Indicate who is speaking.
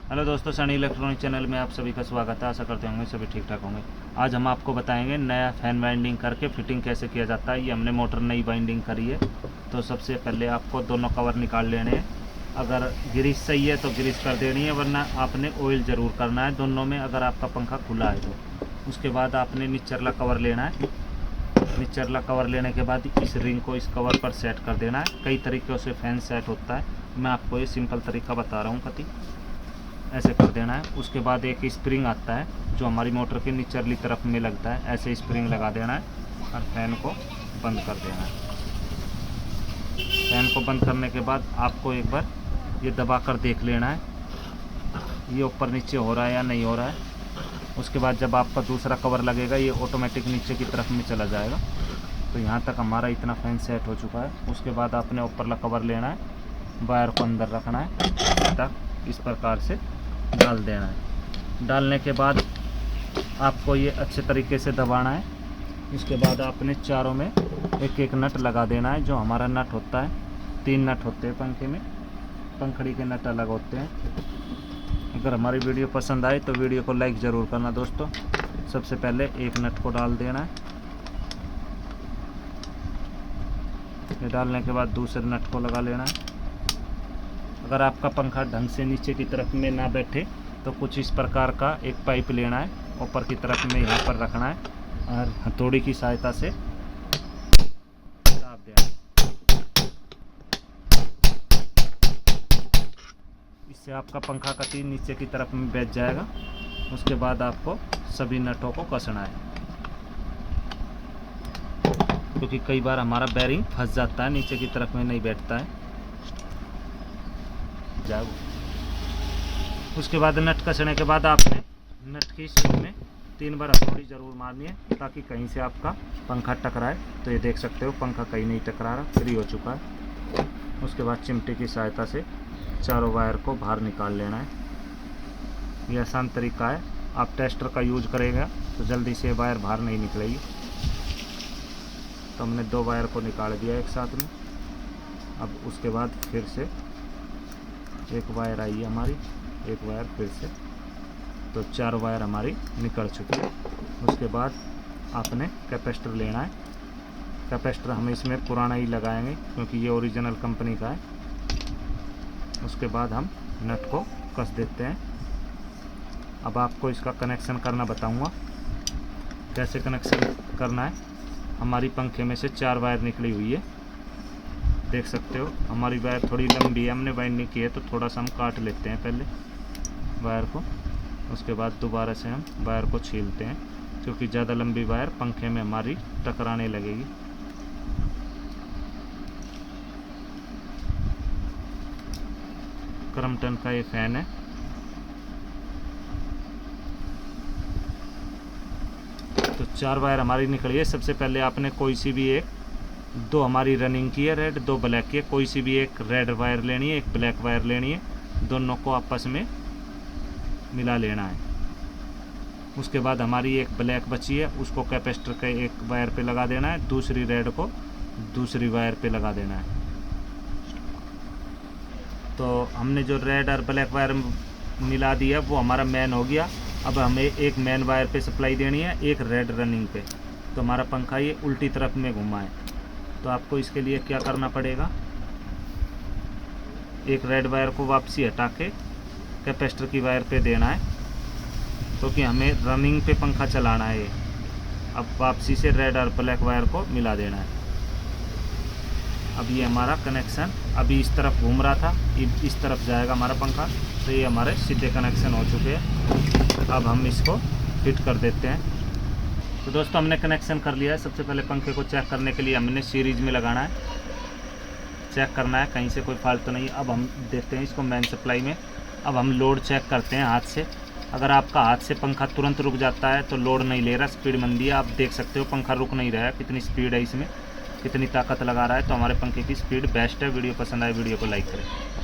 Speaker 1: Hello दोस्तों, Sunny electronic channel में आप सभी का स्वागत है। आशा करते होंगे सभी ठीक ठाक होंगे। आज हम आपको बताएंगे नया फैन वाइंडिंग करके फिटिंग कैसे किया जाता है। ये हमने मोटर नई वाइंडिंग करी है। तो सबसे पहले आपको दोनों कवर निकाल लेने हैं। अगर ग्रीस सही है तो ग्रीस कर देनी है, वरना आपने ऑयल ज़रूर करना है दोनों में, अगर आपका पंखा खुला है तो। उसके बाद आपने निचरला कवर लेना है। निचरला कवर लेने के बाद इस रिंग को इस कवर पर सेट कर देना है। कई तरीक़ों से फैन सेट होता है, मैं आपको ये सिंपल तरीका बता रहा हूँ। कति ऐसे कर देना है। उसके बाद एक स्प्रिंग आता है जो हमारी मोटर की निचरली तरफ में लगता है, ऐसे स्प्रिंग लगा देना है और फैन को बंद कर देना है। फैन को बंद करने के बाद आपको एक बार ये दबा कर देख लेना है ये ऊपर नीचे हो रहा है या नहीं हो रहा है। उसके बाद जब आपका दूसरा कवर लगेगा ये ऑटोमेटिक नीचे की तरफ में चला जाएगा। तो यहाँ तक हमारा इतना फैन सेट हो चुका है। उसके बाद आपने ऊपरला कवर लेना है, वायर को अंदर रखना है तक इस प्रकार से डाल देना है। डालने के बाद आपको ये अच्छे तरीके से दबाना है। इसके बाद आपने चारों में एक एक नट लगा देना है। जो हमारा नट होता है, 3 नट होते हैं पंखे में, पंखड़ी के नट अलग होते हैं। अगर हमारी वीडियो पसंद आए तो वीडियो को लाइक ज़रूर करना दोस्तों। सबसे पहले एक नट को डाल देना है। ये डालने के बाद दूसरे नट को लगा लेना है। अगर आपका पंखा ढंग से नीचे की तरफ में ना बैठे तो कुछ इस प्रकार का एक पाइप लेना है, ऊपर की तरफ में यहाँ पर रखना है और हथौड़ी की सहायता से दाब देना। इससे आपका पंखा का तीर नीचे की तरफ में बैठ जाएगा। उसके बाद आपको सभी नटों को कसना है, क्योंकि कई बार हमारा बेरिंग फंस जाता है, नीचे की तरफ में नहीं बैठता है। उसके बाद नट कसने के बाद आपने नट की स्क्रू में 3 बार हथौड़ी ज़रूर मारनी है, ताकि कहीं से आपका पंखा टकराए। तो ये देख सकते हो पंखा कहीं नहीं टकरा रहा, फ्री हो चुका है। उसके बाद चिमटे की सहायता से चारों वायर को बाहर निकाल लेना है। ये आसान तरीका है। आप टेस्टर का यूज करेगा तो जल्दी से वायर बाहर नहीं निकलेगी। तो हमने 2 वायर को निकाल दिया एक साथ में। अब उसके बाद फिर से एक वायर आई है हमारी, एक वायर फिर से, तो 4 वायर हमारी निकल चुकी है। उसके बाद आपने कैपेसिटर लेना है। कैपेसिटर हम इसमें पुराना ही लगाएंगे क्योंकि ये ओरिजिनल कंपनी का है। उसके बाद हम नट को कस देते हैं। अब आपको इसका कनेक्शन करना बताऊंगा कैसे कनेक्शन करना है। हमारी पंखे में से 4 वायर निकली हुई है, देख सकते हो। हमारी वायर थोड़ी लंबी है, हमने वाइंडिंग की है तो थोड़ा सा हम काट लेते हैं पहले वायर को। उसके बाद दोबारा से हम वायर को छीलते हैं, क्योंकि ज़्यादा लंबी वायर पंखे में हमारी टकराने लगेगी। क्रम्पटन का ये फैन है। तो 4 वायर हमारी निकली है। सबसे पहले आपने कोई सी भी एक, 2 हमारी रनिंग की है रेड, 2 ब्लैक की है, कोई सी भी एक रेड वायर लेनी है, एक ब्लैक वायर लेनी है। दोनों को आपस में मिला लेना है। उसके बाद हमारी एक ब्लैक बची है, उसको कैपेसिटर के एक वायर पे लगा देना है, दूसरी रेड को दूसरी वायर पे लगा देना है। तो हमने जो रेड और ब्लैक वायर मिला दिया वो हमारा मेन हो गया। अब हमें एक मेन वायर पे सप्लाई देनी है, एक रेड रनिंग पे। तो हमारा पंखा ये उल्टी तरफ में घुमा है। तो आपको इसके लिए क्या करना पड़ेगा, एक रेड वायर को वापसी हटा के कैपेसिटर की वायर पे देना है, क्योंकि हमें रनिंग पे पंखा चलाना है। अब वापसी से रेड और ब्लैक वायर को मिला देना है। अब ये हमारा कनेक्शन अभी इस तरफ घूम रहा था, इस तरफ जाएगा हमारा पंखा। तो ये हमारे सीधे कनेक्शन हो चुके हैं। अब हम इसको फिट कर देते हैं। तो दोस्तों हमने कनेक्शन कर लिया है। सबसे पहले पंखे को चेक करने के लिए हमने सीरीज में लगाना है, चेक करना है कहीं से कोई फॉल्ट तो नहीं। अब हम देते हैं इसको मेन सप्लाई में। अब हम लोड चेक करते हैं हाथ से। अगर आपका हाथ से पंखा तुरंत रुक जाता है तो लोड नहीं ले रहा, स्पीड मंदी है। आप देख सकते हो पंखा रुक नहीं रहा है, कितनी स्पीड है इसमें, कितनी ताकत लगा रहा है। तो हमारे पंखे की स्पीड बेस्ट है। वीडियो पसंद आए वीडियो को लाइक करें।